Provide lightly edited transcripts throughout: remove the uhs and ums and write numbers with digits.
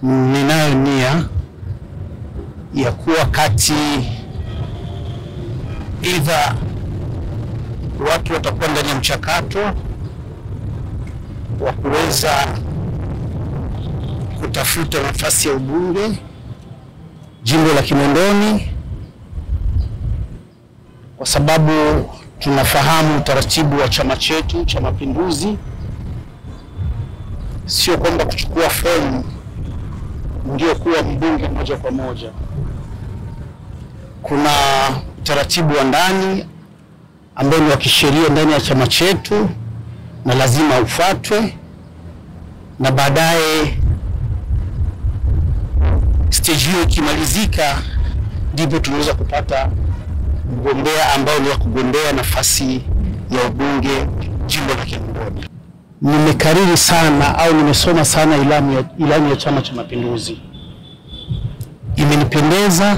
Ninayo nia ya kuwa kati either watu watakuwa ndani ya mchakato wa kuweza kutafuta nafasi ya ubunge jimbo la Kinondoni, kwa sababu tunafahamu utaratibu wa chama chetu cha Mapinduzi. Sio kwamba kuchukua fomu ndio kuwa mbunge moja kwa moja. Kuna utaratibu wa ndani ambao ni wa kisheria ndani ya chama chetu na lazima ufuatwe, na baadaye stage hiyo ikimalizika ndipo tunaweza kupata mgombea ambao ni wa kugombea nafasi ya ubunge jimbo la Kinondoni. Nimekariri sana au nimesoma sana ilani ya Chama cha Mapinduzi. Imenipendeza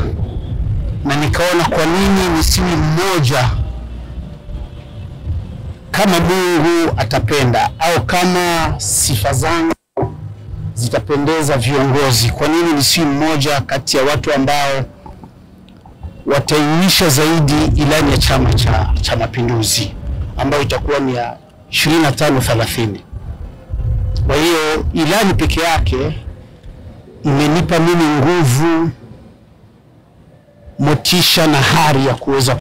na nikaona kwa nini nisiwe mmoja, kama Mungu atapenda au kama sifa zangu zitapendeza viongozi, kwa nini nisiwe mmoja kati ya watu ambao watainisha zaidi ilani ya Chama cha Mapinduzi ambayo itakuwa ni ya 25-30. Kwa hiyo ilani peke yake imenipa mimi nguvu, motisha na hari ya kuweza